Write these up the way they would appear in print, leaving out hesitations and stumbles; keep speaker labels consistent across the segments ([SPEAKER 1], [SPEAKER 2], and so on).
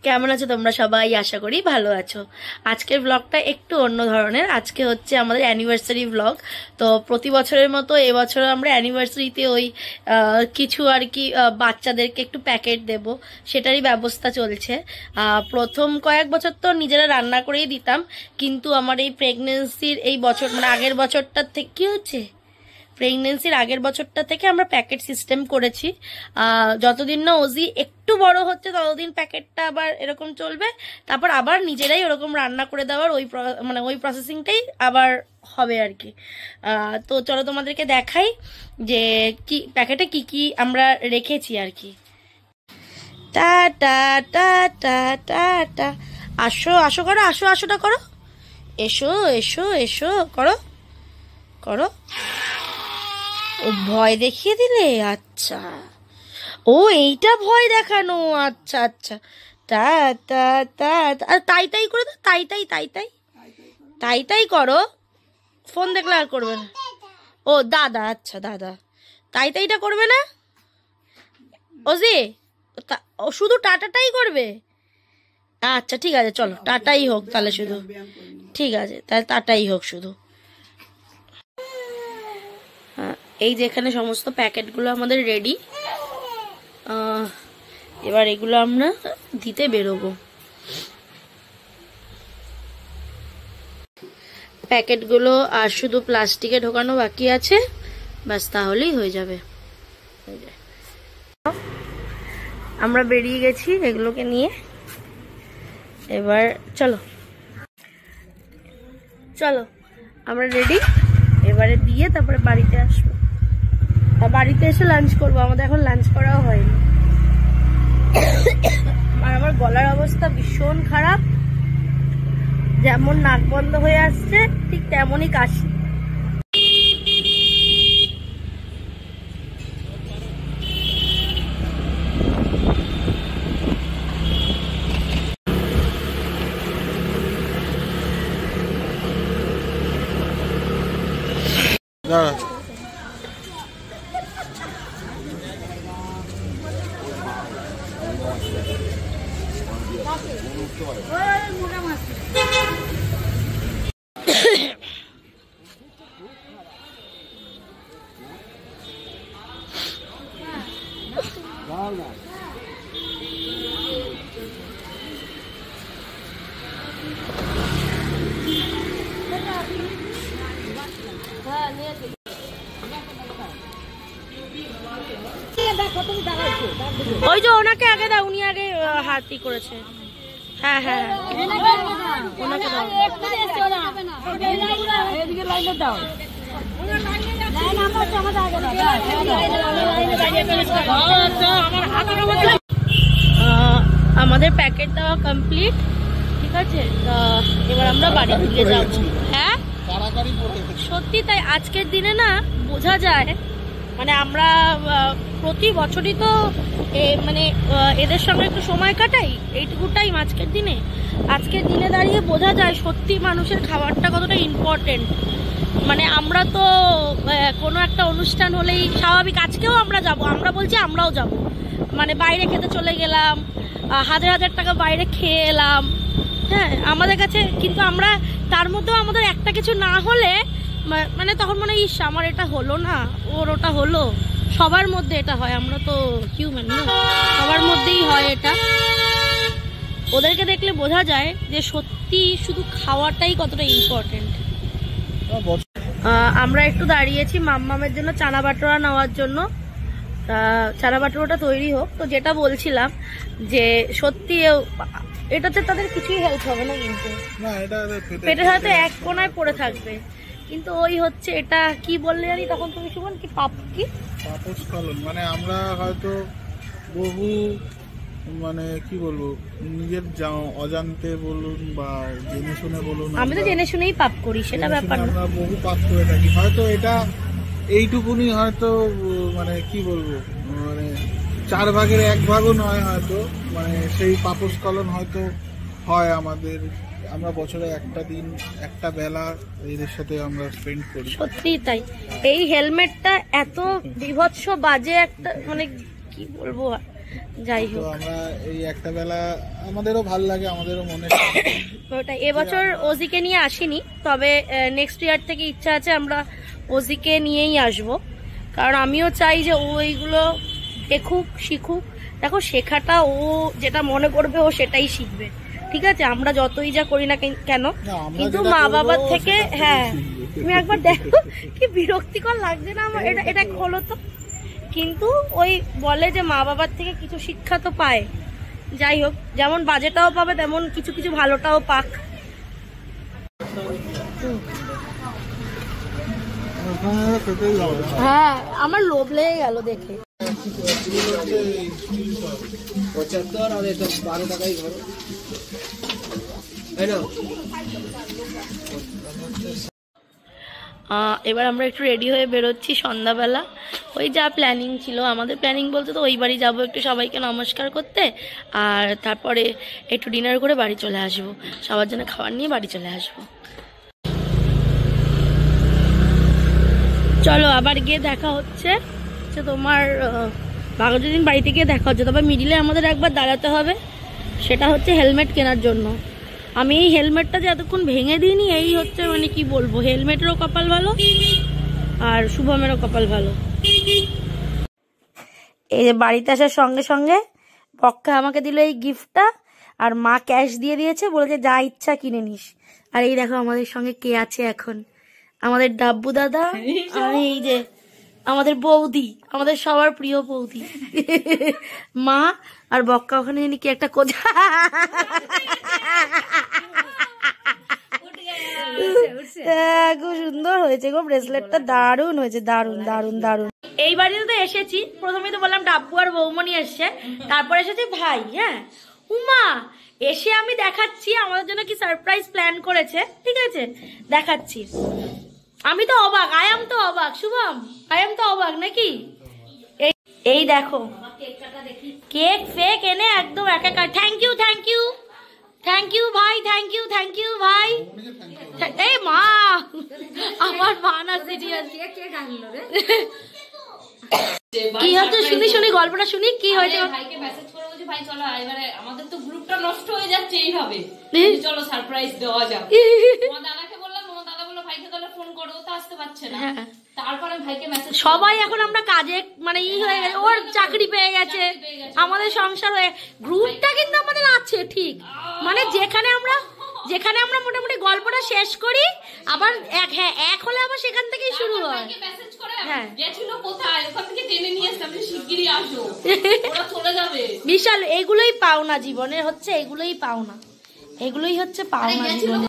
[SPEAKER 1] কেমন আছো তোমরা সবাই? আশা করি ভালো আছো। আজকের ব্লগটা একটু অন্য ধরনের। আজকে হচ্ছে আমাদের অ্যানিভার্সারি ব্লগ। তো প্রতি বছরের মতো এবছর আমরা অ্যানিভার্সারিতে ওই কিছু আর কি বাচ্চাদেরকে একটু প্যাকেট দেব, সেটারই ব্যবস্থা চলছে। প্রথম কয়েক বছর তো নিজেরা রান্না করেই দিতাম, কিন্তু আমার এই প্রেগনেন্সির এই বছর মানে আগের বছরটার থেকে কি হচ্ছে, প্রেগনেন্সির আগের বছরটা থেকে আমরা প্যাকেট সিস্টেম করেছি। যতদিন না ওজি একটু বড় হচ্ছে ততদিন প্যাকেটটা আবার এরকম চলবে, তারপর আবার নিজেরাই ওরকম রান্না করে দেওয়ার ওই প্রসেসিংটাই আবার হবে আর কি। তো চলো তোমাদেরকে দেখাই যে কি প্যাকেটে কি কি আমরা রেখেছি আর কি। টা টা টা টা টা টা, আসো আসো করো, আসো আসোটা করো, এসো এসো এসো করো করো। ও ভয় দেখিয়ে দিলে, আচ্ছা ও এইটা ভয় দেখানো, আচ্ছা আচ্ছা। তা তা তা আর তাই তাই করে দাও, তাই তাই তাই তাই তাই তাই করো। ফোন দেখলে আর করবে না। ও দাদা, আচ্ছা দাদা, তাই তাইটা করবে না ওজি, ও শুধু টাটাটাই করবে। আচ্ছা ঠিক আছে, চলো টাটাই হোক তাহলে শুধু, ঠিক আছে তাহলে টাটাই হোক শুধু। এই যে এখানে সমস্ত প্যাকেটগুলো আমাদের রেডি। এবার এগুলো আমরা দিতে বেরোবো। প্যাকেটগুলো আর শুধু প্লাস্টিকে ঢোকানো বাকি আছে, ব্যাস তাহলেই হয়ে যাবে। আমরা বেরিয়ে গেছি এগুলোকে নিয়ে। এবার চলো চলো আমরা রেডি, এবারে দিয়ে তারপরে বাড়িতে আসবো। বাড়িতে এসে লাঞ্চ করবো, আমাদের এখন লাঞ্চ করাও হয়নি। আর আমার গলার অবস্থা ভীষণ খারাপ, যেমন নাক বন্ধ হয়ে আসছে ঠিক তেমনই কাশি। ওই যে ওনাকে আগে দাও, উনি আগে হাতই করেছে। হ্যাঁ হ্যাঁ ওনাকে দাও। আমাদের প্যাকেট দেওয়া কমপ্লিট, ঠিক আছে। এবার আমরা বাড়ি দিকে যাব। হ্যাঁ সত্যি তাই, আজকের দিনে না বোঝা যায়, মানে আমরা প্রতি বছরই তো মানে এদের সঙ্গে একটু সময় কাটাই, এইটুকু টাইম আজকের দিনে দাঁড়িয়ে বোঝা যায় সত্যি মানুষের খাবারটা কতটা ইম্পর্টেন্ট। মানে আমরা তো কোনো একটা অনুষ্ঠান হলেই স্বাভাবিক, আজকেও আমরা যাব, আমরা বলছি আমরাও যাব, মানে বাইরে খেতে চলে গেলাম, হাজার হাজার টাকা বাইরে খেয়ে এলাম, হ্যাঁ আমাদের কাছে, কিন্তু আমরা তার মধ্যেও আমাদের একটা কিছু না হলে মানে তখন মনে হয় ইস আমার এটা হলো না, ওর ওটা হলো। সবার মধ্যে এটা হয়, আমরা তো হিউম্যান না, সবার মধ্যেই হয় এটা। ওদেরকে দেখলে বোঝা যায় যে সত্যি শুধু খাওয়াটাই কতটা ইম্পর্টেন্ট। আমরা একটু দাঁড়িয়েছি মাম্মামের জন্য চানা বাটোরা নেওয়ার জন্য। চানা বাটোরাটা তৈরি হোক। তো যেটা বলছিলাম যে সত্যি এটাতে তাদের কিছুই হেল্প হবে না, কিন্তু পেটের হয়তো এক কোনায় পড়ে থাকবে, কিন্তু ওই হচ্ছে এটা কি বললে জানি তখন তুমি শুনুন কি পাপস্খলন,
[SPEAKER 2] মানে আমরা হয়তো বহু মানে কি বলবো নিজের অজান্তে বলুন বা জেনে শুনে বলুন,
[SPEAKER 1] আমি তো জেনে শুনেই পাপ করি, সেটা ব্যাপার না,
[SPEAKER 2] আমরা বহু পাপ করে থাকি। হয়তো এটা এইটুকুনি হয়তো মানে কি বলবো মানে 4 ভাগের 1 ভাগও নয় হয়তো, মানে সেই পাপস্খলন হয়তো হয় আমাদের। আমরা বছরে একটা দিন একটা বেলা এদের সাথে আমরা স্পেন্ড করি।
[SPEAKER 1] সত্যি তাই। এই হেলমেটটা এত বিভৎস বাজে একটা, মানে কি বলবো, যাই
[SPEAKER 2] তো
[SPEAKER 1] হোক,
[SPEAKER 2] আমরা এই একটা বেলা আমাদেরও ভালো লাগে, আমাদেরও মনে
[SPEAKER 1] ওটা এবছর ওজিকে নিয়ে আসিনি, তবে নেক্সট ইয়ার থেকে ইচ্ছা আছে আমরা ওজিকে নিয়েই আসব, কারণ আমিও চাই যে ও এইগুলো দেখুক, শিখুক। দেখো, শেখাটা ও যেটা মনে করবে ও সেটাই শিখবে, ঠিক আছে? আমরা যতই যা করি না কেন, কিন্তু মা বাবার থেকে, হ্যাঁ তুমি একবার দেখো কি বিরক্তিকর লাগছে না আমার, এটা খোলো তো। কিন্তু ওই বলে যে মা বাবার থেকে কিছু শিক্ষা তো পায়, যাই হোক, যেমন বাজেটাও পাবে তেমন কিছু কিছু ভালোটাও পাক। হ্যাঁ, আমার লোভ লেগে গেল দেখে। এবার আমরা একটু রেডি হয়ে বেরোচ্ছি সন্ধ্যাবেলা। ওই যা প্ল্যানিং ছিল আমাদের, প্ল্যানিং বলতে তো ওই বাড়ি যাবো একটু সবাইকে নমস্কার করতে, আর তারপরে একটু ডিনার করে বাড়ি চলে আসবো, সবার জন্য খাবার নিয়ে বাড়ি চলে আসবো। চলো আবার গিয়ে দেখা হচ্ছে, তোমার বাঘাযতীন বাড়িতে গিয়ে দেখা হচ্ছে। তবে মিডিলে আমাদের একবার দাঁড়াতে হবে, সেটা হচ্ছে হেলমেট কেনার জন্য। আমি এই হেলমেটটা যে এতক্ষণ ভেঙে দিইনি, এই হচ্ছে মানে কি বলবো, হেলমেটেরও কপাল ভালো আর শুভমেরও কপাল ভালো। এই যে বাড়িতে আসার সঙ্গে সঙ্গে পক্কা আমাকে দিল এই গিফটটা, আর মা ক্যাশ দিয়ে দিয়েছে, বলেছে যা ইচ্ছা কিনে নিস। আর এই দেখো আমাদের সঙ্গে কে আছে এখন, আমাদের ডাব্বু দাদা, আর এই যে আমাদের বৌদি, আমাদের সবার প্রিয় বৌদি মা, আর বক্কা ওখানে জানি কি একটা কোজা। খুব সুন্দর হয়েছে গো ব্রেসলেটটা, দারুণ হয়েছে, দারুণ দারুণ দারুণ। এই বাড়িতে তো এসেছি, প্রথমে তো বললাম ডাব্বু আর বৌমনি এসছে, তারপর এসেছে ভাই। হ্যাঁ উমা, এসে আমি দেখাচ্ছি আমাদের জন্য কি সারপ্রাইজ প্ল্যান করেছে, ঠিক আছে দেখাচ্ছি। আমি তো অবাক, আই এম তো অবাক, শুভম আই এম তো অবাক নাকি। এই দেখো কেক ফেক এনে একদম একাকার। Thank you thank you thank you ভাই, থ্যাংক ইউ ভাই। এই মা, আমার মা না সিরিয়াস, কি হচ্ছে শুনি শুনি, গল্পটা শুনি কি হয়েছে।
[SPEAKER 3] ভাইকে মেসেজ করে বলছি ভাই চলো, এবারে আমাদের তো গ্রুপটা নষ্ট হয়ে যাচ্ছে এইভাবে, চলো সারপ্রাইজ দেওয়া যাক। তোমার দাদাকে বললাম, তোমার দাদা বললো ভাইকে তাহলে ফোন করো, তো আসতে পারছে না। তারপরে ভাইকে মেসেজ, সবাই
[SPEAKER 1] এখন আমরা কাজে মানে হয়ে গেছে, ওর চাকরি পেয়ে গেছে, আমাদের সংসার হয়ে, গ্রুপটা কিন্তু আমাদের আছে ঠিক, মানে যেখানে আমরা মোটামুটি গল্পটা শেষ করি, আবার এক হলে আবার সেখান থেকেই শুরু হয়।
[SPEAKER 3] হ্যাঁ, গেছিল কোথায়, ওখান থেকে টেনে নিয়ে আসতে, আপনি শিগগিরই আসো, ওরা চলে যাবে।
[SPEAKER 1] বিশাল, এগুলোই পাওনা জীবনে, হচ্ছে এগুলোই পাওনা, এগুলোই হচ্ছে পাওনা জীবনে।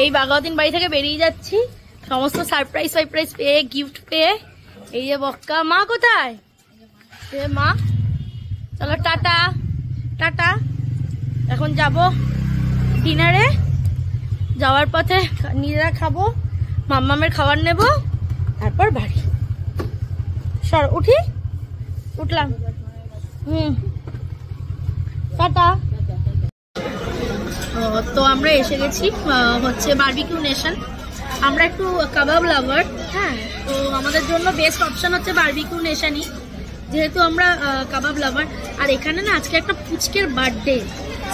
[SPEAKER 1] এই বাঘাযতীন বাড়ি থেকে বেরিয়ে যাচ্ছি, সমস্ত সারপ্রাইজ পেয়ে, গিফট পেয়ে। এই যে বক্কা, মা কোথায়? মা চলো টাটা টাটা। এখন যাব ডিনারে, যাওয়ার পথে নিজেরা খাবো, মাম্মামের খাবার নেব, তারপর বাড়ি। সর উঠি, উঠলাম, টাটা। তো আমরা এসে গেছি হচ্ছে বারবিকিউ নেশন। আমরা একটু কাবাব লাভার, হ্যাঁ, তো আমাদের জন্য বেস্ট অপশন হচ্ছে বারবিকিউ নেশনই, যেহেতু আমরা কাবাব লাভার। আর এখানে না আজকে একটা পুচকের বার্থডে,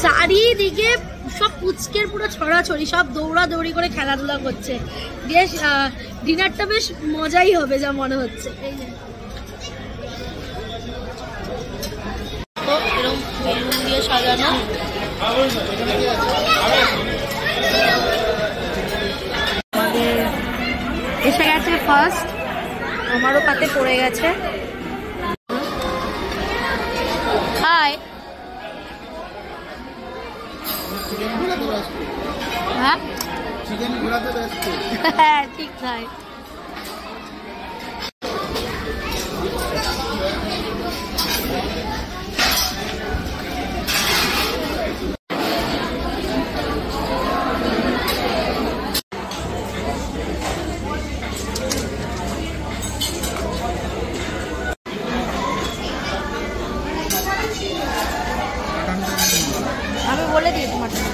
[SPEAKER 1] চারিদিকে সব পুচকের পুরো ছড়াছড়ি, সব দৌড়াদৌড়ি করে খেলাধুলা করছে। বেশ ডিনারটা বেশ মজাই হবে যা মনে হচ্ছে। এই যে এরকম বেলুন দিয়ে সাজানো। আমাদের এসে গেছে ফার্স্ট, আমারও পাতে পড়ে গেছে। হাই। হ্যাঁ হ্যাঁ ঠিক তাই। আমি বলে দিয়েছি মাটন।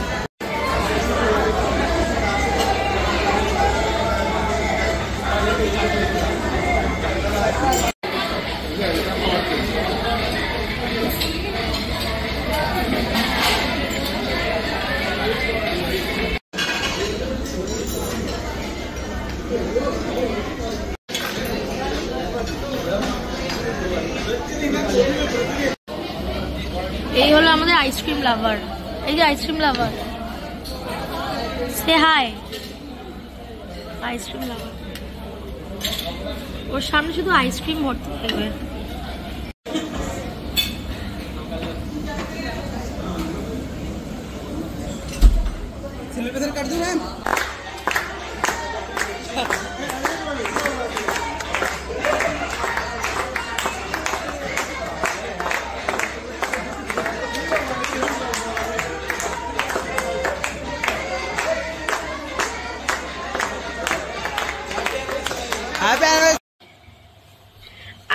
[SPEAKER 1] এই হলো আমাদের আইসক্রিম লাভার। এই যে আইসক্রিম লাভার, সে হাই। আইসক্রিম লাভার, ওর সামনে শুধু আইসক্রিম ভর্তি থাকবে।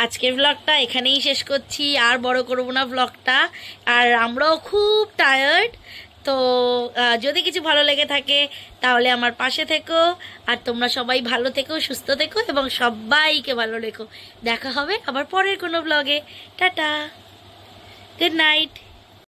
[SPEAKER 1] আজকের ব্লগটা এখানেই শেষ করছি, আর বড় করবো না ব্লগটা। আর আমরাও খুব টায়ার্ড। তো যদি কিছু ভালো লেগে থাকে তাহলে আমার পাশে থেকো, আর তোমরা সবাই ভালো থেকো, সুস্থ থেকো এবং সবাইকে ভালো রেখো। দেখা হবে আবার পরের কোনো ব্লগে। Tata, good night.